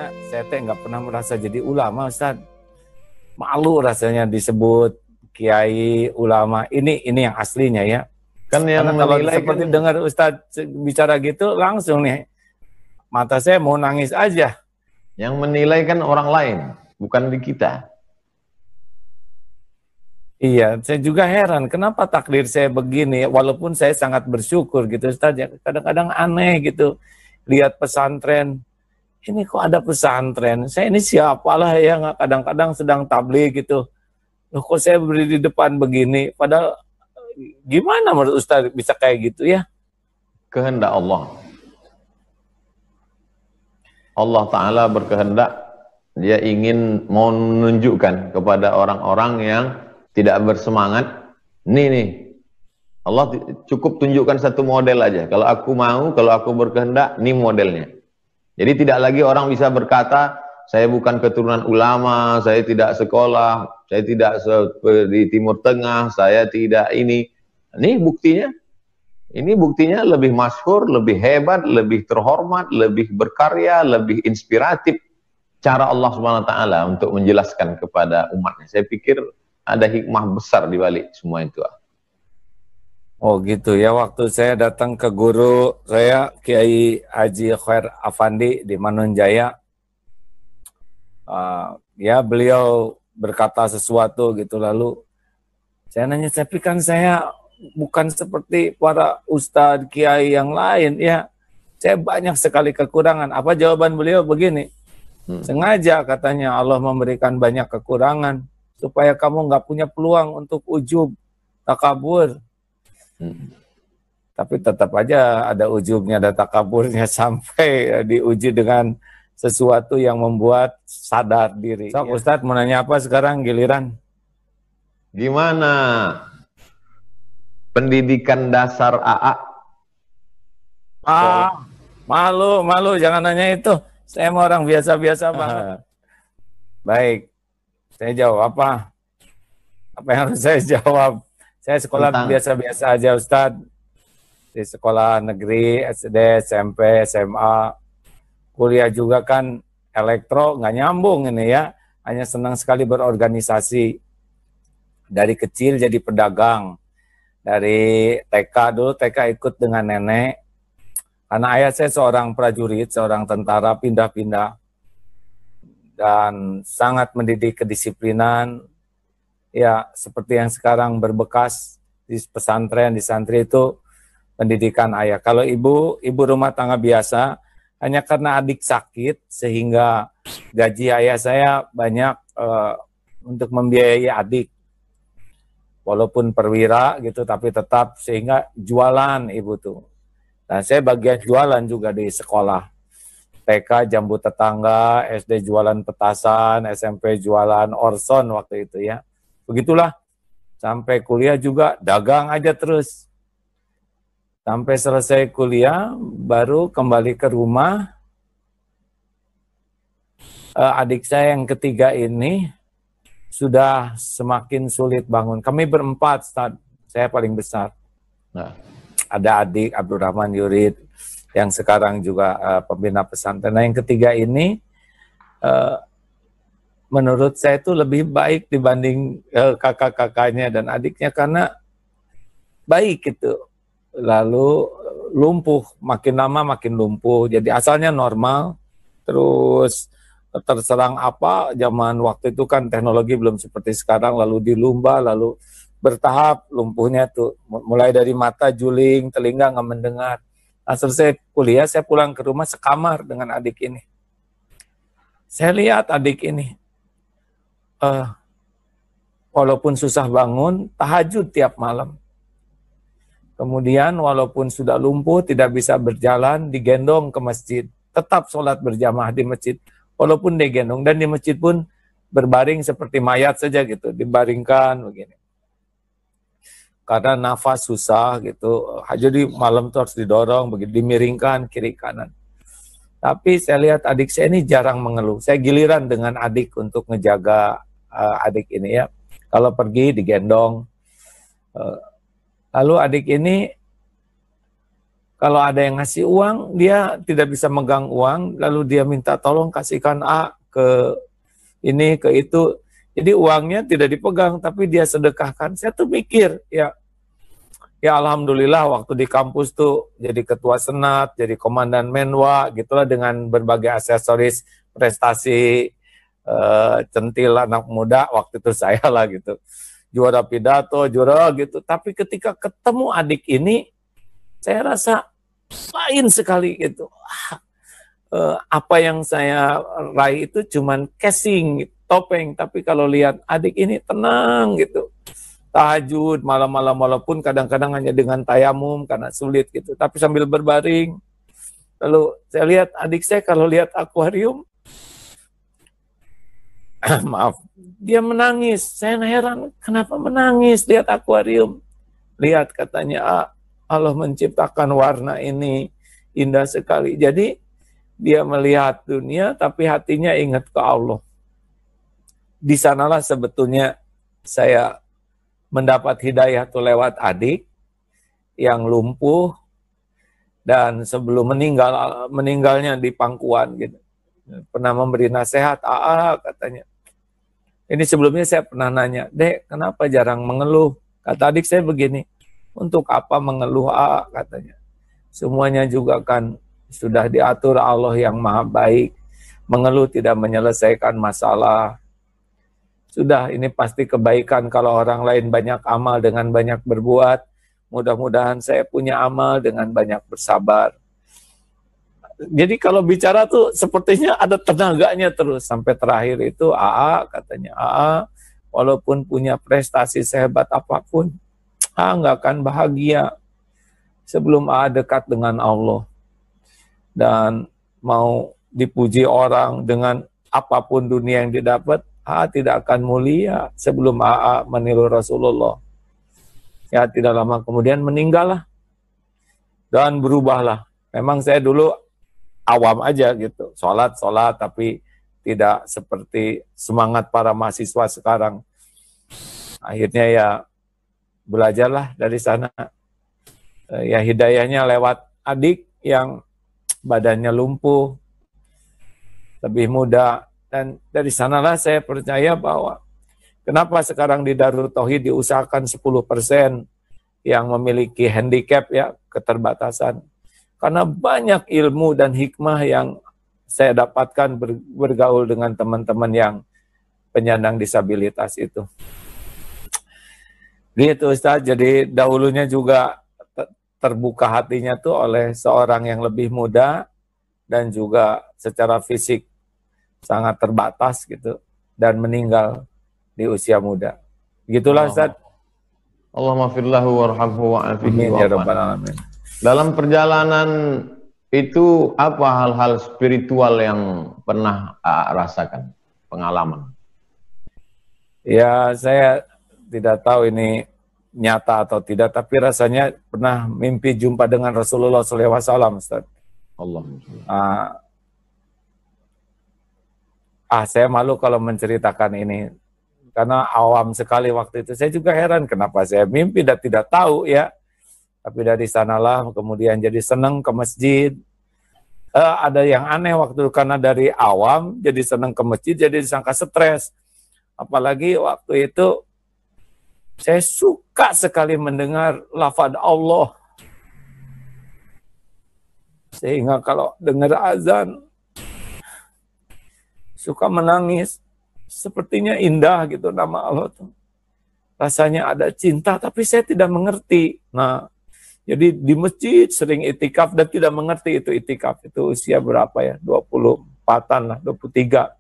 Makanya saya teh nggak pernah merasa jadi ulama, Ustaz. Malu rasanya disebut kiai, ulama. Ini yang aslinya ya. Kan yang Karena kalau menilai seperti kan, dengar Ustadz bicara gitu, langsung nih mata saya mau nangis aja. yang menilai kan orang lain, bukan di kita. Iya, saya juga heran kenapa takdir saya begini, walaupun saya sangat bersyukur gitu Ustadz ya. Kadang-kadang aneh gitu, lihat pesantren, ini kok ada pesantren, saya ini siapalah yang kadang-kadang sedang tabligh gitu. Loh, kok saya berdiri di depan begini, padahal gimana menurut Ustadz bisa kayak gitu ya? Kehendak Allah. Allah Ta'ala berkehendak, dia ingin mau menunjukkan kepada orang-orang yang tidak bersemangat, nih, Allah cukup tunjukkan satu model aja. Kalau aku mau, kalau aku berkehendak, ini modelnya. Jadi tidak lagi orang bisa berkata, saya bukan keturunan ulama, saya tidak sekolah, saya tidak di Timur Tengah, saya tidak ini. Ini buktinya. Ini buktinya lebih masyhur, lebih hebat, lebih terhormat, lebih berkarya, lebih inspiratif cara Allah SWT untuk menjelaskan kepada umatnya. Saya pikir ada hikmah besar di balik semua itu. Oh gitu ya, waktu saya datang ke guru saya Kiai Haji Khair Afandi di Manunjaya, ya beliau berkata sesuatu gitu, lalu saya nanya, tapi kan saya bukan seperti para ustadz kiai yang lain ya, saya banyak sekali kekurangan. Apa jawaban beliau? Begini, sengaja katanya Allah memberikan banyak kekurangan supaya kamu nggak punya peluang untuk ujub, takabur. Tapi tetap aja ada ujubnya, ada takaburnya sampai diuji dengan sesuatu yang membuat sadar diri. So, Ustadz mau nanya apa sekarang giliran? Gimana pendidikan dasar AA? Malu, jangan nanya itu. Saya mau orang biasa-biasa banget. Baik, saya jawab apa? Apa yang harus saya jawab? Saya sekolah biasa-biasa aja, Ustadz. Di sekolah negeri, SD, SMP, SMA. Kuliah juga kan elektro, nggak nyambung ini ya. Hanya senang sekali berorganisasi. Dari kecil jadi pedagang. Dari TK dulu, TK ikut dengan nenek. Karena ayah saya seorang prajurit, seorang tentara, pindah-pindah. Dan sangat mendidik kedisiplinan. Ya, seperti yang sekarang berbekas di pesantren, di santri itu pendidikan ayah. Kalau ibu rumah tangga biasa, hanya karena adik sakit, sehingga gaji ayah saya banyak untuk membiayai adik. Walaupun perwira gitu, tapi tetap sehingga jualan ibu tuh. Nah, saya bagian jualan juga di sekolah. TK jambu tetangga, SD jualan petasan, SMP jualan orson waktu itu ya. Begitulah, sampai kuliah juga dagang aja terus. Sampai selesai kuliah, baru kembali ke rumah. Adik saya yang ketiga ini sudah semakin sulit bangun. Kami berempat, saya paling besar. Nah, ada adik Abdurrahman Yurid, yang sekarang juga pembina pesantren. Nah, yang ketiga ini, menurut saya itu lebih baik dibanding kakak-kakaknya dan adiknya karena baik gitu. Lalu lumpuh, makin lama makin lumpuh. Jadi asalnya normal, terus terserang apa, zaman waktu itu kan teknologi belum seperti sekarang, lalu dilumba, lalu bertahap lumpuhnya tuh. Mulai dari mata juling, telinga nggak mendengar. Nah, selesai kuliah, saya pulang ke rumah sekamar dengan adik ini. Saya lihat adik ini, walaupun susah bangun, tahajud tiap malam. Kemudian walaupun sudah lumpuh, tidak bisa berjalan, digendong ke masjid. Tetap sholat berjamaah di masjid, walaupun digendong. Dan di masjid pun berbaring seperti mayat saja gitu, dibaringkan begini. Karena nafas susah gitu, jadi malam itu harus didorong, begitu dimiringkan kiri kanan. Tapi saya lihat adik saya ini jarang mengeluh. Saya giliran dengan adik untuk ngejaga adik ini ya. Kalau pergi digendong. Lalu adik ini Kalau ada yang ngasih uang, dia tidak bisa megang uang, lalu dia minta tolong kasihkan A ke ini, ke itu. Jadi uangnya tidak dipegang, tapi dia sedekahkan. Saya tuh mikir, ya alhamdulillah waktu di kampus tuh jadi ketua senat, jadi komandan menwa, gitulah dengan berbagai aksesoris prestasi centil anak muda waktu itu saya lah gitu. Juara pidato, juara gitu. Tapi ketika ketemu adik ini, saya rasa lain sekali gitu. Apa yang saya raih itu cuman casing, topeng. Tapi kalau lihat adik ini tenang gitu. Tahajud malam-malam walaupun kadang-kadang hanya dengan tayamum karena sulit gitu. Tapi sambil berbaring. Lalu saya lihat adik saya kalau lihat akuarium, maaf, dia menangis. Saya heran kenapa menangis lihat akuarium. Lihat katanya, Allah menciptakan warna ini indah sekali. Jadi dia melihat dunia tapi hatinya ingat ke Allah. Di sanalah sebetulnya saya mendapat hidayah tuh lewat adik yang lumpuh dan sebelum meninggalnya di pangkuan gitu. Pernah memberi nasihat, katanya. Ini sebelumnya saya pernah nanya, Dek, kenapa jarang mengeluh? Kata adik saya begini, untuk apa mengeluh, katanya. Semuanya juga kan sudah diatur Allah yang maha baik. Mengeluh tidak menyelesaikan masalah. Sudah, ini pasti kebaikan kalau orang lain banyak amal dengan banyak berbuat. Mudah-mudahan saya punya amal dengan banyak bersabar. Jadi kalau bicara tuh sepertinya ada tenaganya terus. Sampai terakhir itu katanya, walaupun punya prestasi sehebat apapun, nggak akan bahagia sebelum dekat dengan Allah. Dan mau dipuji orang dengan apapun dunia yang didapat, tidak akan mulia sebelum meniru Rasulullah. Ya, tidak lama kemudian meninggallah. Dan berubahlah. Memang saya dulu awam aja gitu, sholat tapi tidak seperti semangat para mahasiswa sekarang. Akhirnya ya belajarlah dari sana. Ya hidayahnya lewat adik yang badannya lumpuh, lebih muda, dan dari sanalah saya percaya bahwa kenapa sekarang di Darul Tauhid diusahakan 10% yang memiliki handicap, ya, keterbatasan. Karena banyak ilmu dan hikmah yang saya dapatkan bergaul dengan teman-teman yang penyandang disabilitas itu. Gitu Ustaz, jadi dahulunya juga terbuka hatinya tuh oleh seorang yang lebih muda dan juga secara fisik sangat terbatas gitu dan meninggal di usia muda. Gitulah Ustaz. Allahumma firlahu warhamhu wa'afihi ya rabbal alamin. Dalam perjalanan itu apa hal-hal spiritual yang pernah rasakan, pengalaman? Ya, saya tidak tahu ini nyata atau tidak, tapi rasanya pernah mimpi jumpa dengan Rasulullah SAW, Ustaz. Allah. Saya malu kalau menceritakan ini, karena awam sekali waktu itu. Saya juga heran kenapa saya mimpi dan tidak tahu, ya. Tapi dari sanalah kemudian jadi senang ke masjid. Ada yang aneh waktu itu, karena dari awam jadi senang ke masjid, jadi disangka stres. Apalagi waktu itu saya suka sekali mendengar lafaz Allah. Sehingga kalau dengar azan, suka menangis. Sepertinya indah gitu nama Allah tuh. Rasanya ada cinta, tapi saya tidak mengerti. Nah, jadi di masjid sering itikaf dan tidak mengerti itu itikaf. Itu usia berapa ya? 24-an lah, 23.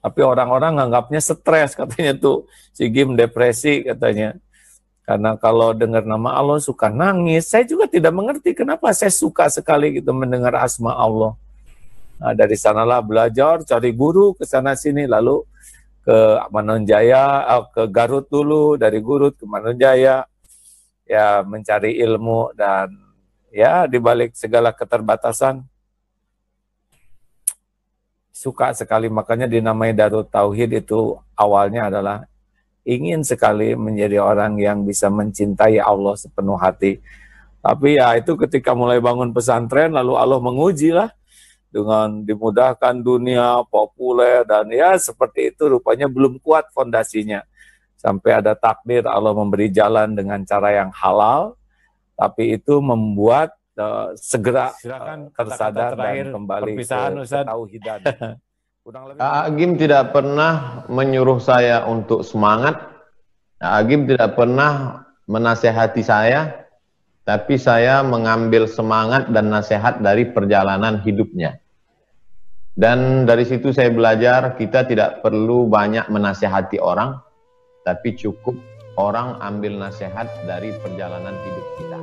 Tapi orang-orang nganggapnya stres katanya tuh. Si Gim depresi katanya. Karena kalau dengar nama Allah suka nangis. Saya juga tidak mengerti kenapa saya suka sekali gitu mendengar asma Allah. Nah, dari sanalah belajar, cari guru ke sana sini, lalu ke Manonjaya, ke Garut dulu, dari Garut ke Manonjaya. Ya, mencari ilmu dan ya dibalik segala keterbatasan suka sekali, makanya dinamai Darul Tauhid. Itu awalnya adalah ingin sekali menjadi orang yang bisa mencintai Allah sepenuh hati. Tapi ya itu ketika mulai bangun pesantren, lalu Allah menguji lah dengan dimudahkan dunia, populer, dan ya seperti itu rupanya belum kuat fondasinya. Sampai ada takdir Allah memberi jalan dengan cara yang halal, tapi itu membuat segera tersadar dan kembali ke ketauhidan. Agim tidak pernah menyuruh saya untuk semangat. Agim tidak pernah menasehati saya, tapi saya mengambil semangat dan nasihat dari perjalanan hidupnya. Dan dari situ saya belajar kita tidak perlu banyak menasehati orang, tapi cukup orang ambil nasihat dari perjalanan hidup kita.